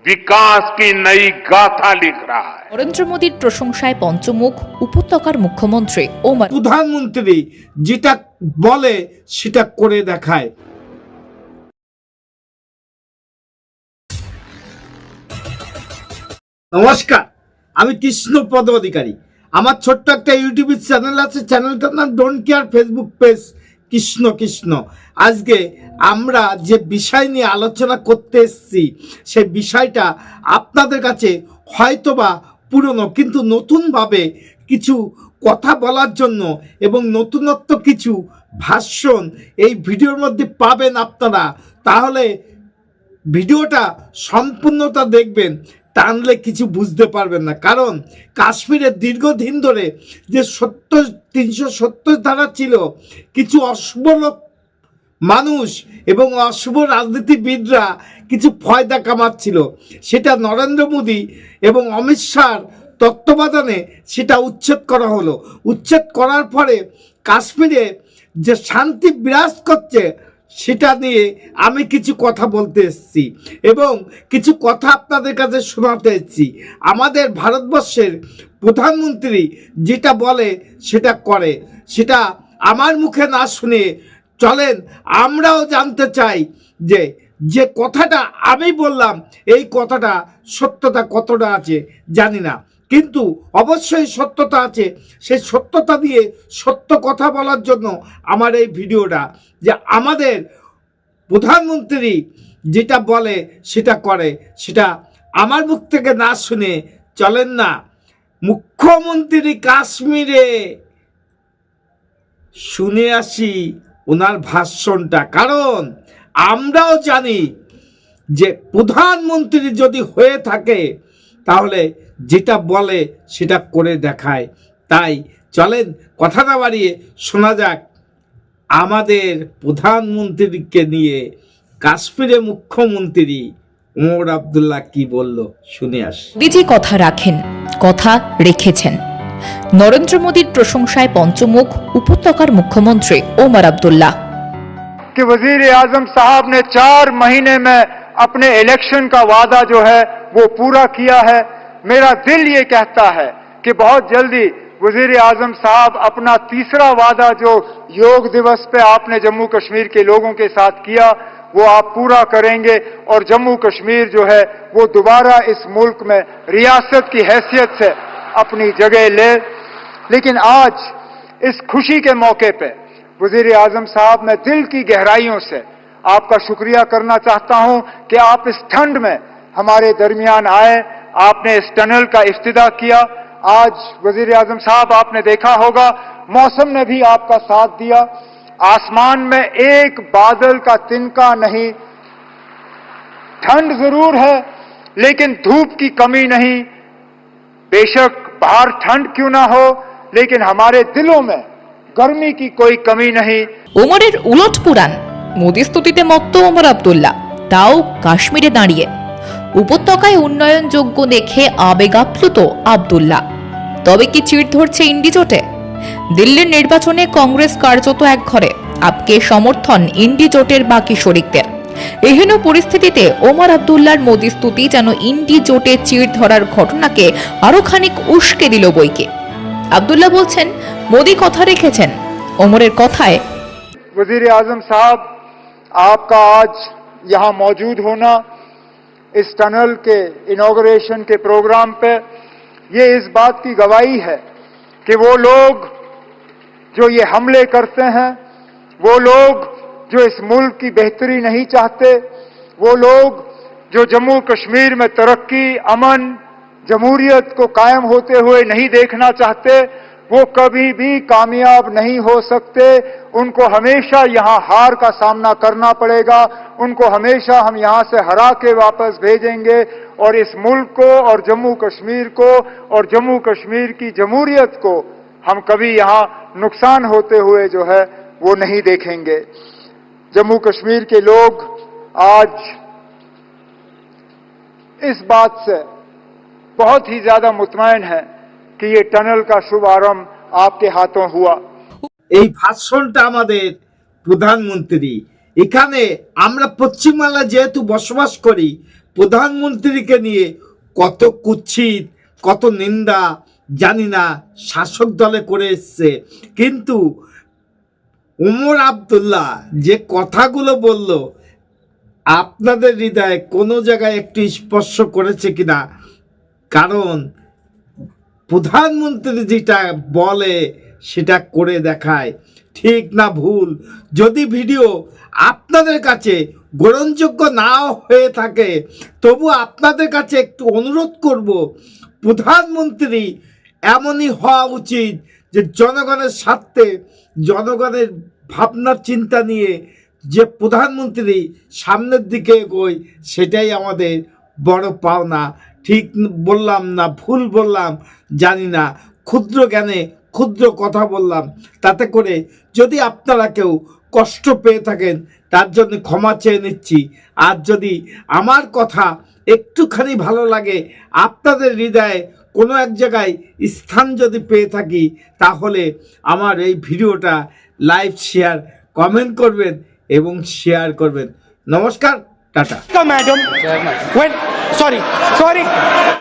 विकास की नई गाथा लिख रहा है। নরেন্দ্র মোদীর প্রশংসায় পঞ্চমুখ উপত্যকার মুখ্যমন্ত্রী ওমর প্রধানমন্ত্রী যেটা বলে সেটা করে দেখায়। নমস্কার, আমি কৃষ্ণপদ অধিকারী। আমার ছোট্ট একটা ইউটিউব চ্যানেল আছে, চ্যানেলটার নাম don't care, Facebook page Krishna Krishna. আজকে আমরা যে বিষয় নিয়ে আলোচনা করতে এসেছি সেই বিষয়টা আপনাদের কাছে হয়তোবা পুরনো, কিন্তু নতুনভাবে কিছু কথা বলার জন্য এবং নতুনত্ব কিছু ভাষণ এই ভিডিওর মধ্যে পাবেন আপনারা। তাহলে ভিডিওটা সম্পূর্ণটা দেখবেন, টানলে কিছু বুঝতে পারবেন না। কারণ কাশ্মীরের দীর্ঘদিন ধরে যে 370 ধারা ছিল, কিছু অশুভ লোক মানুষ এবং অশুভ রাজনীতিবিদরা কিছু ফয়দা কামাচ্ছিল, সেটা নরেন্দ্র মোদী এবং অমিত শাহর তত্ত্বাবধানে সেটা উচ্ছেদ করা হলো। উচ্ছেদ করার পরে কাশ্মীরে যে শান্তি বিরাজ করছে সেটা নিয়ে আমি কিছু কথা বলতে এসেছি এবং কিছু কথা আপনাদের কাছে শোনাতে এসেছি। আমাদের ভারতবর্ষের প্রধানমন্ত্রী যেটা বলে সেটা করে, সেটা আমার মুখে না শুনে চলেন আমরাও জানতে চাই যে যে কথাটা আমি বললাম এই কথাটা সত্যতা কতটা আছে জানি না, কিন্তু অবশ্যই সত্যতা আছে। সেই সত্যতা দিয়ে সত্য কথা বলার জন্য আমার এই ভিডিওটা, যে আমাদের প্রধানমন্ত্রী যেটা বলে সেটা করে, সেটা আমার মুখ থেকে না শুনে চলেন না মুখ্যমন্ত্রী কাশ্মীরে শুনে আসি ওনার ভাষণটা। কারণ আমরাও জানি যে প্রধানমন্ত্রী যদি হয়ে থাকে তাহলে যেটা বলে সেটা করে দেখায়। তাই চলেন কথা না বাড়িয়ে শোনা যাক আমাদের প্রধানমন্ত্রীকে নিয়ে কাশ্মীরের মুখ্যমন্ত্রী ওমর আব্দুল্লাহ কি বলল, শুনে আসি। মোদীজি কথা রাখেন, কথা রেখেছেন। নরেন্দ্র মোদীর প্রশংসায় পঞ্চমুখ উপত্যকার মুখ্যমন্ত্রী ওমর আব্দুল্লাহ कि वजीर आजम साहब ने 4 महीने में अपने इलेक्शन का वादा जो है वो पूरा किया है। मेरा दिल ये कहता है कि बहुत जल्दी वजीर आजम साहब अपना तीसरा वादा जो योग दिवस पे आपने जम्मू कश्मीर के लोगों के साथ किया वो आप पूरा करेंगे और जम्मू कश्मीर जो है वो दोबारा इस मुल्क में रियासत की हैसियत से अपनी जगह ले। लेकिन आज इस खुशी के मौके पे वजीर आजम साहब, मैं दिल की गहराइयों से आपका शुक्रिया करना चाहता हूं कि आप इस ठंड में हमारे दरमियान आए, आपने इस टनल का इफ्तिदा किया। आज वजीर आजम साहब आपने देखा होगा मौसम ने भी आपका साथ दिया, आसमान में एक बादल का तिनका नहीं। ठंड जरूर है लेकिन धूप की कमी नहीं। बेशक बाहर ठंड क्यों ना हो लेकिन हमारे दिलों में गर्मी की कोई कमी नहीं। ওমরের উলট পুরাণ, মোদী স্তুতিতে মত্ত ওমর আব্দুল্লাহ, তাও কাশ্মীরে দাঁড়িয়ে। উপত্যকায় উন্নয়নযোগ্য দেখে আবেগাপ্লুত আব্দুল্লাহ। তবে কি চিড় ধরছে ইন্ডি জোটে? দিল্লির নির্বাচনে কংগ্রেস কার্যত এক ঘরে, আপকে সমর্থন ইন্ডি জোটের বাকি শরিকদের। এহেন পরিস্থিতিতে ওমর আব্দুল্লাহর মোদী স্তুতি যেন ইন্ডি জোটে চিড় ধরার ঘটনাকে আরো খানিক উস্কে দিল বইকে। আব্দুল্লাহ বলছেন মোদী কথা রেখেছেন। ওমরের কথায়, वजीर आजम साहब, आपका आज यहां मौजूद होना इस टनल के इनॉग्रेशन के प्रोग्राम पे ये इस बात की गवाही है कि वो लोग जो ये हमले करते हैं, वो लोग जो इस मुल्क की बेहतरी नहीं चाहते, वो लोग जो जम्मू कश्मीर में तरक्की, अमन, जमहूरियत को कायम होते हुए नहीं देखना चाहते, वो कभी भी कामयाब नहीं हो सकते। उनको हमेशा यहां हार का सामना करना पड़ेगा, उनको हमेशा हम यहां से हरा के वापस भेजेंगे और इस मुल्क को और जम्मू कश्मीर की जमहूरियत को हम कभी यहां नुकसान होते हुए जो है वो नहीं देखेंगे। जम्मू कश्मीर के लोग आज इस बात से बहुत ही ज्यादा मुतमईन है कि ये टनल का शुभारंभ आपके हाथों हुआ। এই ভাষণটা আমাদের প্রধানমন্ত্রী। এখানে আমরা পশ্চিমবাংলা যেহেতু বসবাস করি, প্রধানমন্ত্রীকে নিয়ে কত কুৎসিত, কত নিন্দা জানি না শাসক দলে করে এসছে, কিন্তু ওমর আব্দুল্লাহ যে কথাগুলো বলল আপনাদের হৃদয়ে কোনো জায়গায় একটু স্পর্শ করেছে কিনা? কারণ প্রধানমন্ত্রী যেটা বলে সেটা করে দেখায়, ঠিক না ভুল। যদি ভিডিও আপনাদের কাছে গ্রহণযোগ্য নাও হয়ে থাকে, তবু আপনাদের কাছে একটু অনুরোধ করব, প্রধানমন্ত্রী এমনই হওয়া উচিত যে জনগণের স্বার্থে, জনগণের ভাবনা চিন্তা নিয়ে যে প্রধানমন্ত্রী সামনের দিকে এগোয়, সেটাই আমাদের বড় পাওনা। ঠিক বললাম না ভুল বললাম জানি না, ক্ষুদ্র জ্ঞানে ক্ষুদ্র কথা বললাম, তাতে করে যদি আপনারা কেউ কষ্ট পেয়ে থাকেন তার জন্য ক্ষমা চেয়ে নিচ্ছি। আর যদি আমার কথা একটুখানি ভালো লাগে, আপনাদের হৃদয়ে কোনো এক জায়গায় স্থান যদি পেয়ে থাকি, তাহলে আমার এই ভিডিওটা লাইক, শেয়ার, কমেন্ট করবেন এবং শেয়ার করবেন। নমস্কার, টাটা। Madam, when sorry.